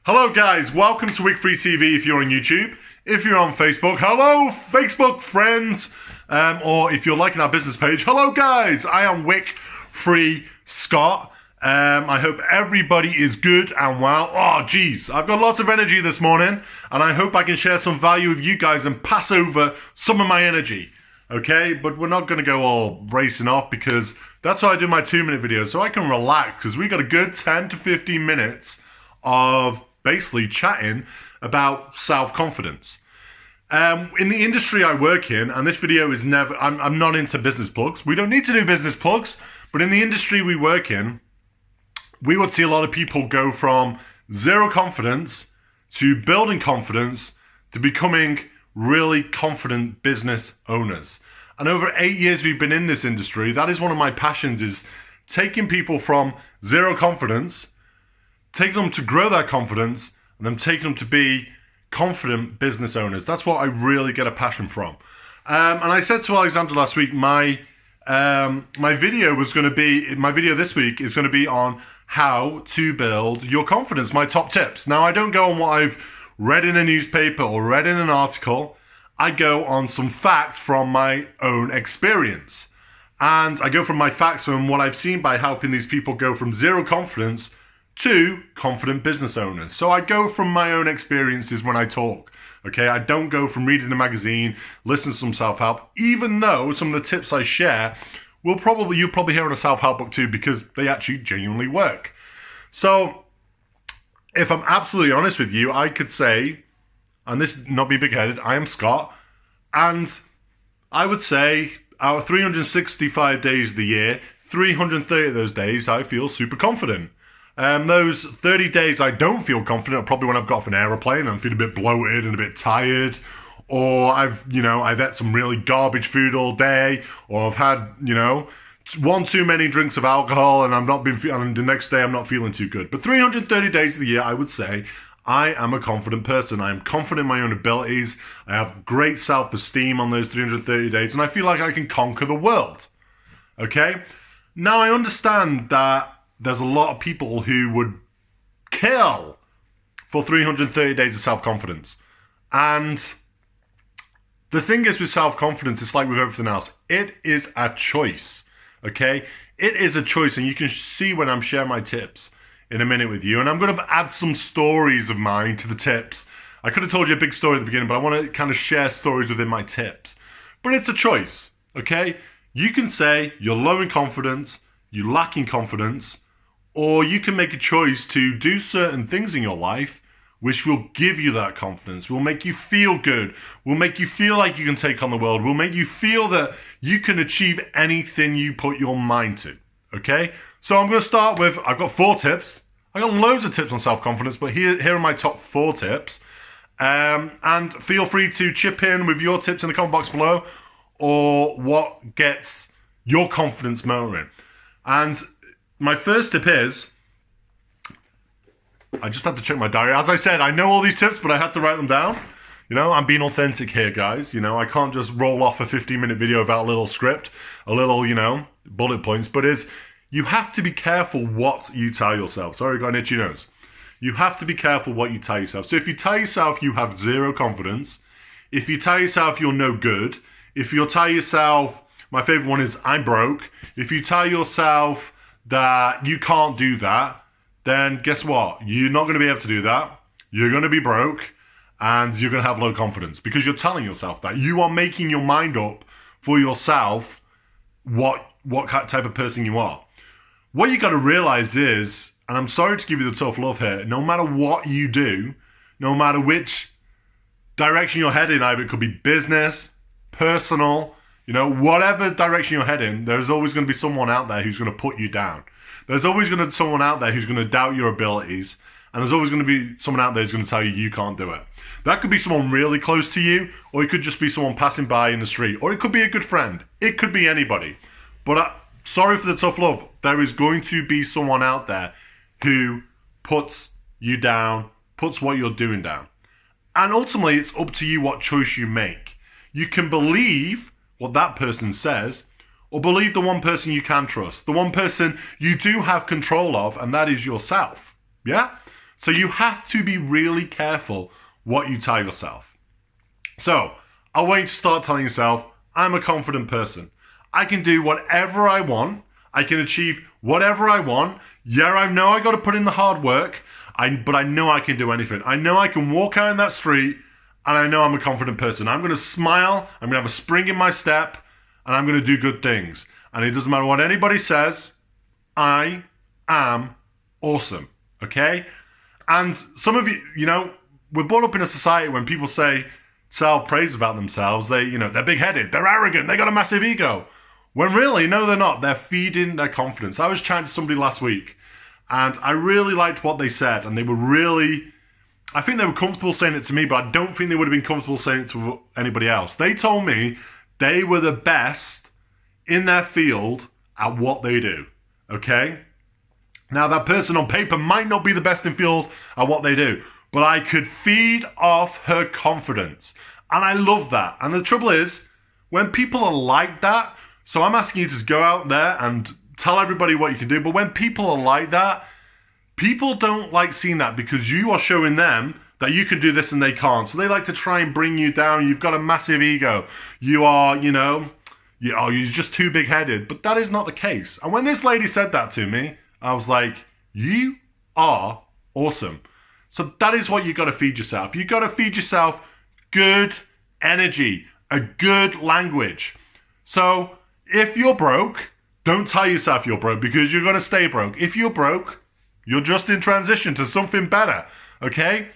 Hello guys, welcome to Wick Free TV if you're on YouTube. If you're on Facebook, hello Facebook friends. Or if you're liking our business page, hello guys, I am Wick Free Scott. I hope everybody is good and well. Oh geez, I've got lots of energy this morning and I hope I can share some value with you guys and pass over some of my energy. Okay, but we're not going to go all racing off because that's how I do my 2-minute videos, so I can relax because we got a good 10 to 15 minutes of basically chatting about self-confidence. In the industry I work in, and this video is never, I'm not into business plugs. We don't need to do business plugs, but in the industry we work in, we would see a lot of people go from zero confidence to building confidence to becoming really confident business owners. And over 8 years we've been in this industry, that is one of my passions, is taking people from zero confidence, taking them to grow their confidence, and then taking them to be confident business owners. That's what I really get a passion from. And I said to Alexander last week, my video this week is going to be on how to build your confidence, my top tips. Now, I don't go on what I've read in a newspaper or read in an article. I go on some facts from my own experience. And I go from my facts from what I've seen by helping these people go from zero confidence to confident business owners. So I go from my own experiences when I talk. Okay, I don't go from reading a magazine, listen to some self-help, even though some of the tips I share you'll probably hear in a self-help book too, because they actually genuinely work. So if I'm absolutely honest with you, I could say, and this is not be big-headed, I am Scott, and I would say out of 365 days of the year, 330 of those days I feel super confident. Those 30 days I don't feel confident are probably when I've got off an aeroplane and I'm feeling a bit bloated and a bit tired, or I've ate some really garbage food all day, or I've had, one too many drinks of alcohol and and the next day I'm not feeling too good. But 330 days of the year, I would say I am a confident person. I am confident in my own abilities. I have great self-esteem on those 330 days, and I feel like I can conquer the world. Okay? Now, I understand that there's a lot of people who would kill for 330 days of self-confidence. And the thing is with self-confidence, it's like with everything else. It is a choice, okay? It is a choice, and you can see when I'm sharing my tips in a minute with you. And I'm going to add some stories of mine to the tips. I could have told you a big story at the beginning, but I want to kind of share stories within my tips. But it's a choice, okay? You can say you're low in confidence, you lack in confidence, or you can make a choice to do certain things in your life which will give you that confidence, will make you feel good, will make you feel like you can take on the world, will make you feel that you can achieve anything you put your mind to, okay? So I'm going to start with, I've got 4 tips. I've got loads of tips on self-confidence, but here are my top 4 tips. And feel free to chip in with your tips in the comment box below, or what gets your confidence motoring. And my first tip is, I just had to check my diary. As I said, I know all these tips, but I had to write them down. I'm being authentic here, guys. I can't just roll off a 15-minute video without a little script, a little, bullet points. But you have to be careful what you tell yourself. Sorry, I got an itchy nose. You have to be careful what you tell yourself. So if you tell yourself you have zero confidence, if you tell yourself you're no good, if you tell yourself, my favorite one is I'm broke, if you tell yourself that you can't do that, then guess what? You're not going to be able to do that. You're going to be broke and you're going to have low confidence because you're telling yourself that. You are making your mind up for yourself what type of person you are. What you got to realize is, and I'm sorry to give you the tough love here, no matter what you do, no matter which direction you're heading, either it could be business, personal, whatever direction you're heading, there's always going to be someone out there who's going to put you down. There's always going to be someone out there who's going to doubt your abilities, and there's always going to be someone out there who's going to tell you you can't do it. That could be someone really close to you, or it could just be someone passing by in the street, or it could be a good friend. It could be anybody. But sorry for the tough love. There is going to be someone out there who puts you down, puts what you're doing down. And ultimately, it's up to you what choice you make. You can believe what that person says, or believe the one person you can trust, the one person you do have control of, and that is yourself. Yeah? So you have to be really careful what you tell yourself. So I want you to start telling yourself, I'm a confident person. I can do whatever I want. I can achieve whatever I want. Yeah, I know I got to put in the hard work, but I know I can do anything. I know I can walk out in that street, and I know I'm a confident person. I'm going to smile, I'm going to have a spring in my step, and I'm going to do good things. And it doesn't matter what anybody says, I am awesome, okay? And some of you, we're brought up in a society when people say self-praise about themselves. They're big-headed, they're arrogant, they got a massive ego. When really, no, they're not. They're feeding their confidence. I was chatting to somebody last week, and I really liked what they said, and I think they were comfortable saying it to me, but I don't think they would have been comfortable saying it to anybody else. They told me they were the best in their field at what they do, okay? Now, that person on paper might not be the best in field at what they do, but I could feed off her confidence. And I love that. And the trouble is, when people are like that, so I'm asking you to go out there and tell everybody what you can do, but when people are like that, people don't like seeing that because you are showing them that you can do this and they can't. So they like to try and bring you down. You've got a massive ego. You are, you're just too big-headed. But that is not the case. And when this lady said that to me, I was like, you are awesome. So that is what you got to feed yourself. You got to feed yourself good energy, a good language. So if you're broke, don't tell yourself you're broke because you're going to stay broke. If you're broke, you're just in transition to something better, okay?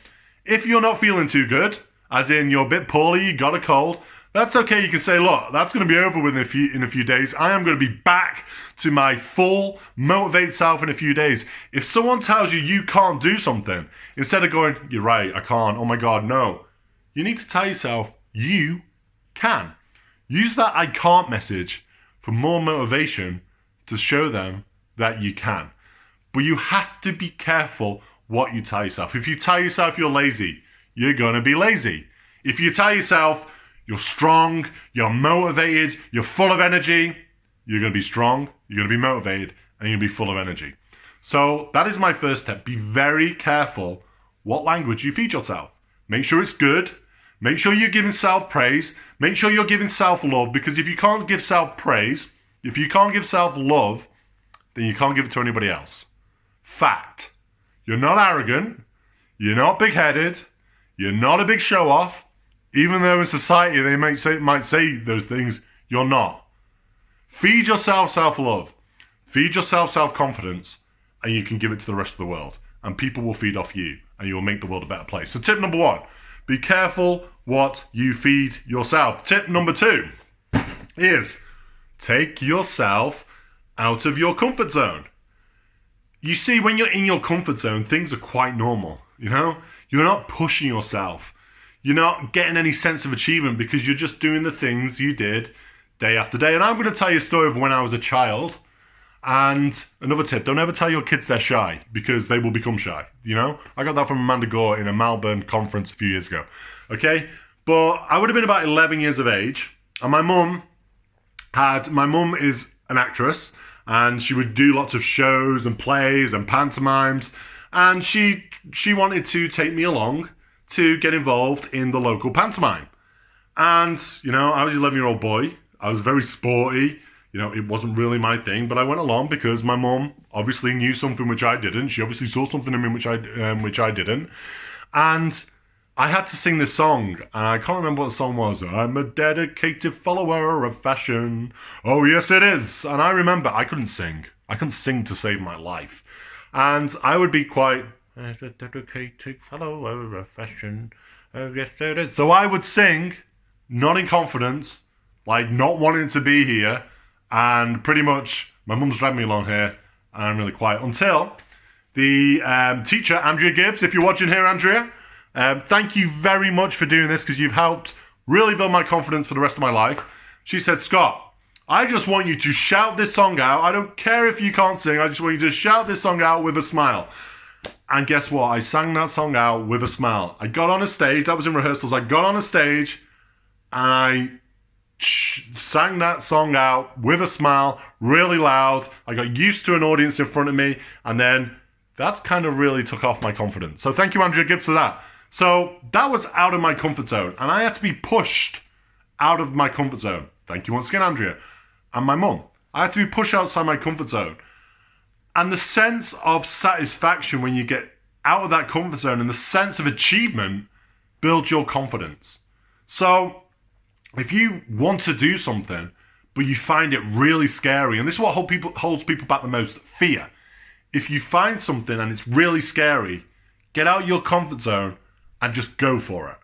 If you're not feeling too good, as in you're a bit poorly, you got a cold, that's okay. You can say, look, that's going to be over with in a few days. I am going to be back to my full motivated self in a few days. If someone tells you you can't do something, instead of going, you're right, I can't, oh my God, no. You need to tell yourself you can. Use that I can't message for more motivation to show them that you can. But you have to be careful what you tell yourself. If you tell yourself you're lazy, you're going to be lazy. If you tell yourself you're strong, you're motivated, you're full of energy, you're going to be strong, you're going to be motivated, and you're going to be full of energy. So that is my first step. Be very careful what language you feed yourself. Make sure it's good. Make sure you're giving self-praise. Make sure you're giving self-love, because if you can't give self-praise, if you can't give self-love, then you can't give it to anybody else. Fact. You're not arrogant. You're not big-headed. You're not a big show-off. Even though in society they might say those things, you're not. Feed yourself self-love. Feed yourself self-confidence, and you can give it to the rest of the world. And people will feed off you, and you will make the world a better place. So tip number 1, be careful what you feed yourself. Tip number 2 is take yourself out of your comfort zone. You see, when you're in your comfort zone, things are quite normal, You're not pushing yourself. You're not getting any sense of achievement because you're just doing the things you did day after day. And I'm going to tell you a story of when I was a child. And another tip, don't ever tell your kids they're shy because they will become shy, I got that from Amanda Gore in a Melbourne conference a few years ago, okay? But I would have been about 11 years of age, and my mum is an actress, and she would do lots of shows and plays and pantomimes, and she wanted to take me along to get involved in the local pantomime. And, I was an 11-year-old boy. I was very sporty. It wasn't really my thing, but I went along because my mum obviously knew something which I didn't. She obviously saw something in me which I didn't. And I had to sing this song, and I can't remember what the song was. I'm a dedicated follower of fashion. Oh, yes, it is. And I remember I couldn't sing. I couldn't sing to save my life. And I would be quite, as a dedicated follower of fashion. Oh, yes, it is. So I would sing, not in confidence, like not wanting to be here. And pretty much, my mum's dragged me along here, and I'm really quiet. Until the teacher, Andrea Gibbs, if you're watching here, Andrea, thank you very much for doing this, because you've helped really build my confidence for the rest of my life. She said, Scott, I just want you to shout this song out. I don't care if you can't sing. I just want you to shout this song out with a smile. And guess what? I sang that song out with a smile. I got on a stage. That was in rehearsals. I got on a stage, and I sang that song out with a smile, really loud. I got used to an audience in front of me, and then that's kind of really took off my confidence. So thank you, Andrea Gibbs, for that. So that was out of my comfort zone, and I had to be pushed out of my comfort zone. Thank you once again, Andrea. And my mum. I had to be pushed outside my comfort zone. And the sense of satisfaction when you get out of that comfort zone and the sense of achievement builds your confidence. So if you want to do something, but you find it really scary, and this is what holds people back the most, fear. If you find something and it's really scary, get out of your comfort zone and just go for it.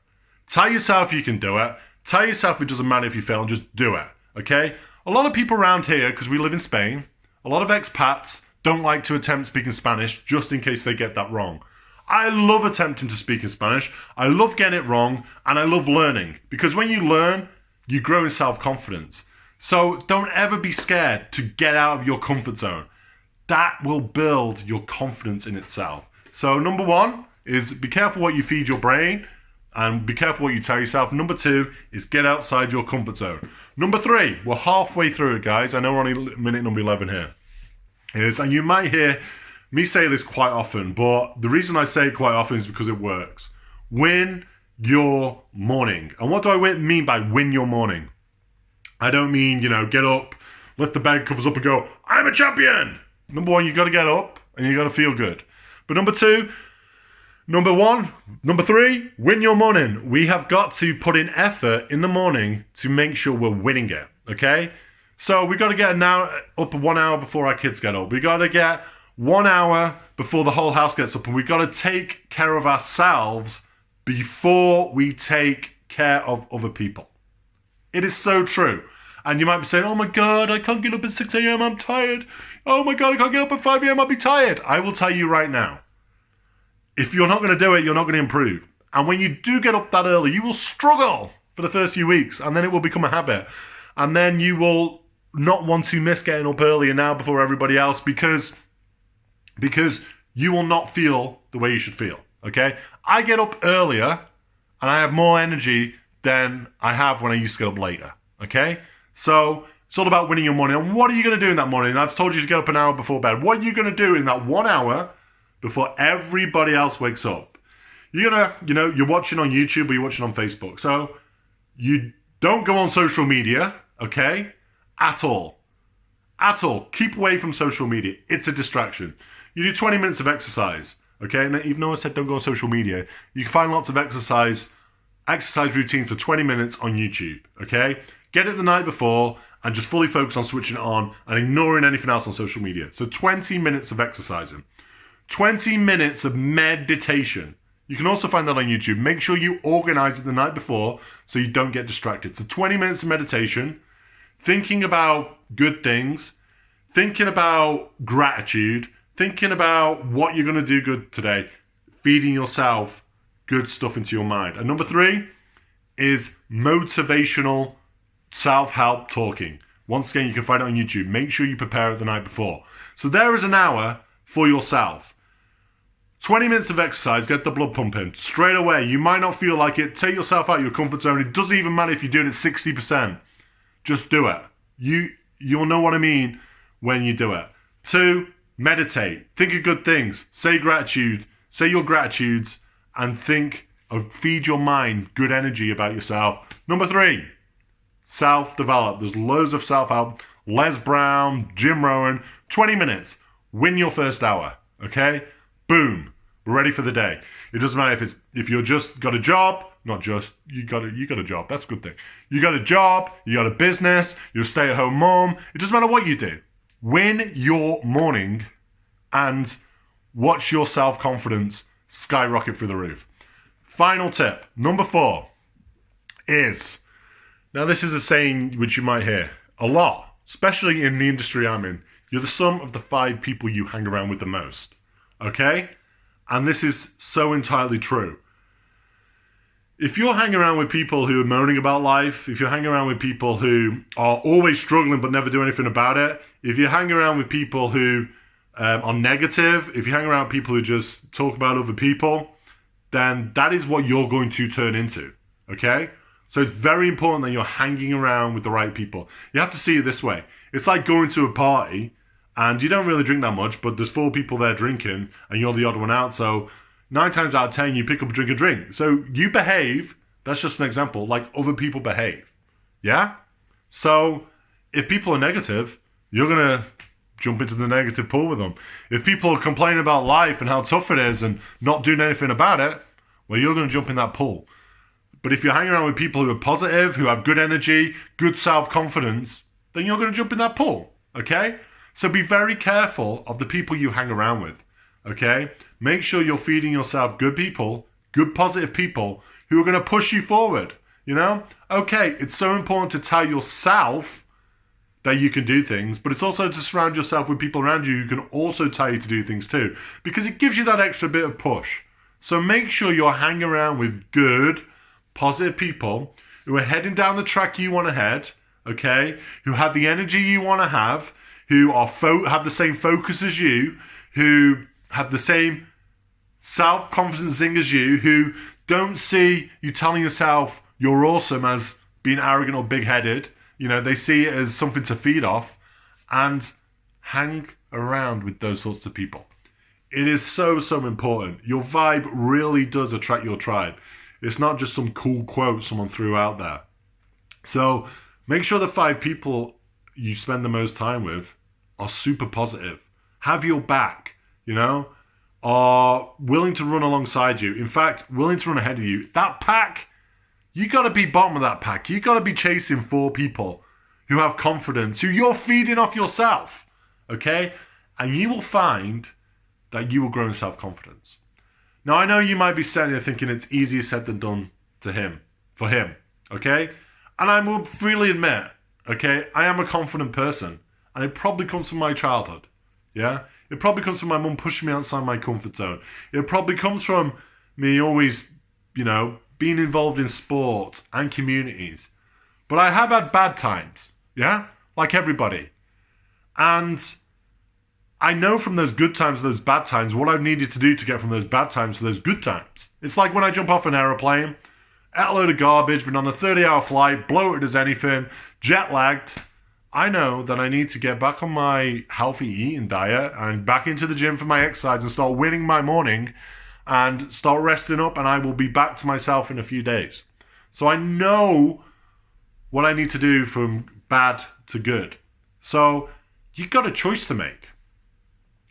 Tell yourself you can do it. Tell yourself it doesn't matter if you fail, and just do it, okay? A lot of people around here, because we live in Spain, a lot of expats don't like to attempt speaking Spanish just in case they get that wrong. I love attempting to speak in Spanish. I love getting it wrong, and I love learning. Because when you learn, you grow in self-confidence. So don't ever be scared to get out of your comfort zone. That will build your confidence in itself. So number one is be careful what you feed your brain, and be careful what you tell yourself. Number two is get outside your comfort zone. Number three, we're halfway through it, guys. I know we're on minute number 11 here. And you might hear me say this quite often, but the reason I say it quite often is because it works. Win your morning. And what do I mean by win your morning? I don't mean, get up, lift the bed covers up and go, I'm a champion. Number one, you got to get up and you got to feel good. But number three, win your morning. We have got to put in effort in the morning to make sure we're winning it, okay? So we got to get up 1 hour before our kids get up. We got to get 1 hour before the whole house gets up, and we got to take care of ourselves before we take care of other people. It is so true. And you might be saying, oh my God, I can't get up at 6 a.m. I'm tired. Oh my God, I can't get up at 5 a.m. I'll be tired. I will tell you right now, if you're not going to do it, you're not going to improve. And when you do get up that early, you will struggle for the first few weeks, and then it will become a habit. And then you will not want to miss getting up earlier now before everybody else because you will not feel the way you should feel, okay? I get up earlier and I have more energy than I have when I used to get up later, okay? So it's all about winning your morning. And what are you going to do in that morning? I've told you to get up an hour before bed. What are you going to do in that 1 hour before everybody else wakes up? You're going to, you're watching on YouTube or you're watching on Facebook. So you don't go on social media, okay? At all. Keep away from social media. It's a distraction. You do 20 minutes of exercise, okay? And even though I said don't go on social media, you can find lots of exercise routines for 20 minutes on YouTube, okay? Get it the night before and just fully focus on switching it on and ignoring anything else on social media. So 20 minutes of exercising. 20 minutes of meditation. You can also find that on YouTube. Make sure you organize it the night before so you don't get distracted. So 20 minutes of meditation, thinking about good things, thinking about gratitude, thinking about what you're going to do good today, feeding yourself good stuff into your mind. And number three is motivational self-help talking. Once again, you can find it on YouTube. Make sure you prepare it the night before. So there is an hour for yourself. 20 minutes of exercise, get the blood pumping. Straight away, you might not feel like it. Take yourself out of your comfort zone. It doesn't even matter if you do it at 60%. Just do it. You'll know what I mean when you do it. 2, meditate. Think of good things. Say gratitude. Say your gratitudes and feed your mind good energy about yourself. Number 3, self-develop. There's loads of self-help. Les Brown, Jim Rohn. 20 minutes. Win your first hour. Okay? Boom. We're ready for the day. It doesn't matter if you're just got a job, not just, you got a job. That's a good thing. You got a job, you got a business, you're a stay-at-home mom. It doesn't matter what you do. Win your morning and watch your self-confidence skyrocket through the roof. Final tip, number 4 is, now this is a saying which you might hear a lot, especially in the industry I'm in. You're the sum of the 5 people you hang around with the most. Okay? And this is so entirely true. If you're hanging around with people who are moaning about life, if you're hanging around with people who are always struggling but never do anything about it, if you're hanging around with people who are negative, if you hang around people who just talk about other people, then that is what you're going to turn into. Okay? So it's very important that you're hanging around with the right people. You have to see it this way. It's like going to a party and you don't really drink that much, but there's 4 people there drinking, and you're the odd one out, so 9 times out of 10, you pick up a drink. So you behave, that's just an example, like other people behave. Yeah? So if people are negative, you're going to jump into the negative pool with them. If people are complaining about life and how tough it is and not doing anything about it, well, you're going to jump in that pool. But if you're hanging around with people who are positive, who have good energy, good self-confidence, then you're going to jump in that pool, okay? So be very careful of the people you hang around with, okay? Make sure you're feeding yourself good people, good positive people who are going to push you forward, you know? Okay, it's so important to tell yourself that you can do things, but it's also to surround yourself with people around you who can also tell you to do things too, because it gives you that extra bit of push. So make sure you're hanging around with good, positive people who are heading down the track you want to head, okay? Who have the energy you want to have, who are have the same focus as you, who have the same self-confidence thing as you, who don't see you telling yourself you're awesome as being arrogant or big-headed. You know, they see it as something to feed off, and hang around with those sorts of people. It is so, so important. Your vibe really does attract your tribe. It's not just some cool quote someone threw out there. So make sure the 5 people you spend the most time with are super positive, have your back, you know, are willing to run alongside you. In fact, willing to run ahead of you. That pack, you got to be bottom of that pack. You got to be chasing 4 people who have confidence, who you're feeding off yourself, okay? And you will find that you will grow in self-confidence. Now, I know you might be sitting there thinking it's easier said than done for him, okay? And I will freely admit, okay, I am a confident person, and it probably comes from my childhood, yeah? It probably comes from my mum pushing me outside my comfort zone. It probably comes from me always, you know, being involved in sport and communities. But I have had bad times, yeah? Like everybody. And I know from those good times, those bad times, what I've needed to do to get from those bad times to those good times. It's like when I jump off an aeroplane, ate a load of garbage, been on a 30-hour flight, bloated as anything, jet lagged. I know that I need to get back on my healthy eating diet and back into the gym for my exercise and start winning my morning and start resting up, and I will be back to myself in a few days. So I know what I need to do from bad to good. So you've got a choice to make.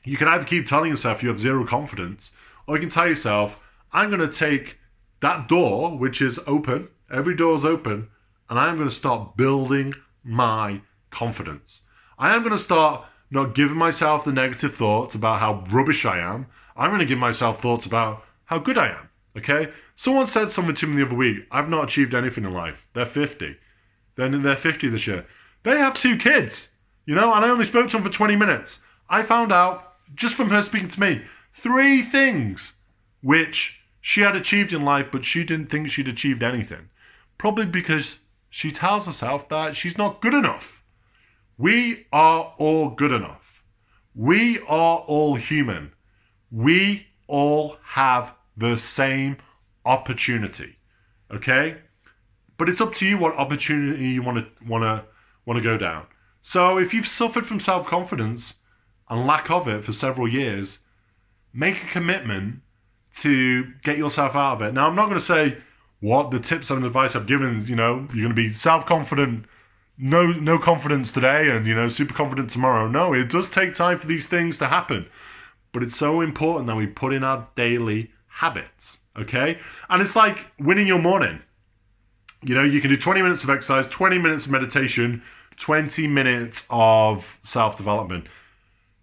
You can either keep telling yourself you have zero confidence, or you can tell yourself, I'm going to take that door, which is open, every door is open, and I'm going to start building my confidence. I am going to start not giving myself the negative thoughts about how rubbish I am. I'm going to give myself thoughts about how good I am, okay? Someone said something to me the other week. I've not achieved anything in life. They're 50. They're 50 this year. They have 2 kids, you know, and I only spoke to them for 20 minutes. I found out, just from her speaking to me, 3 things which she had achieved in life, but she didn't think she'd achieved anything. Probably because she tells herself that she's not good enough. We are all good enough. We are all human. We all have the same opportunity, okay? But it's up to you what opportunity you want to go down. So if you've suffered from self-confidence and lack of it for several years, make a commitment to get yourself out of it. Now, I'm not going to say what the tips and advice I've given, you know, you're going to be self-confident, no confidence today and, you know, super confident tomorrow. No, it does take time for these things to happen. But it's so important that we put in our daily habits, okay? And it's like winning your morning. You know, you can do 20 minutes of exercise, 20 minutes of meditation, 20 minutes of self-development.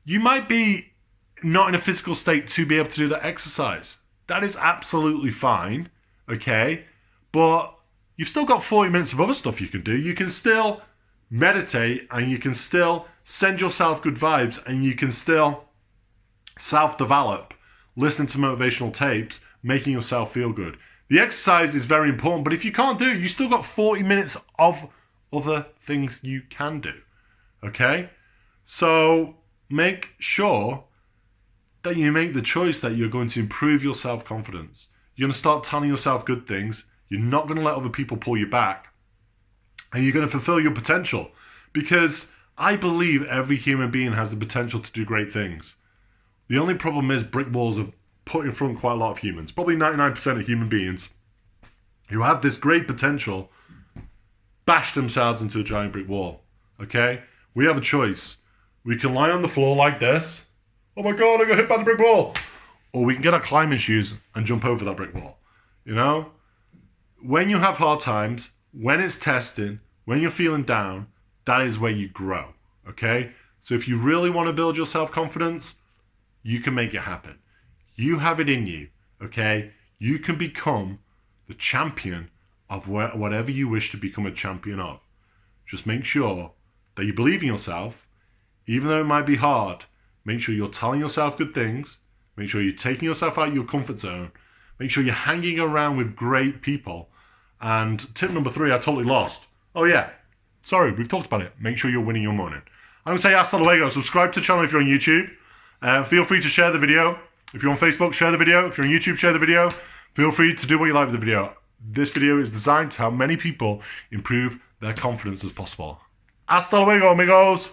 You might be not in a physical state to be able to do that exercise. That is absolutely fine, okay? But you've still got 40 minutes of other stuff you can do. You can still meditate, and you can still send yourself good vibes, and you can still self-develop, listen to motivational tapes, making yourself feel good. The exercise is very important, but if you can't do it, you still got 40 minutes of other things you can do, okay? So make sure that you make the choice that you're going to improve your self-confidence. You're going to start telling yourself good things. You're not going to let other people pull you back. And you're going to fulfill your potential. Because I believe every human being has the potential to do great things. The only problem is brick walls have put in front quite a lot of humans, probably 99% of human beings, who have this great potential, bash themselves into a giant brick wall. Okay? We have a choice. We can lie on the floor like this. Oh my God, I got hit by the brick wall. Or we can get our climbing shoes and jump over that brick wall. You know? When you have hard times, when it's testing, when you're feeling down, that is where you grow. Okay? So if you really want to build your self-confidence, you can make it happen. You have it in you. Okay? You can become the champion of whatever you wish to become a champion of. Just make sure that you believe in yourself, even though it might be hard. Make sure you're telling yourself good things. Make sure you're taking yourself out of your comfort zone. Make sure you're hanging around with great people. And tip number 3, I totally lost. Oh yeah, sorry, we've talked about it. Make sure you're winning your morning. I'm going to say hasta luego. Subscribe to the channel if you're on YouTube. Feel free to share the video. If you're on Facebook, share the video. If you're on YouTube, share the video. Feel free to do what you like with the video. This video is designed to help many people improve their confidence as possible. Hasta luego, amigos.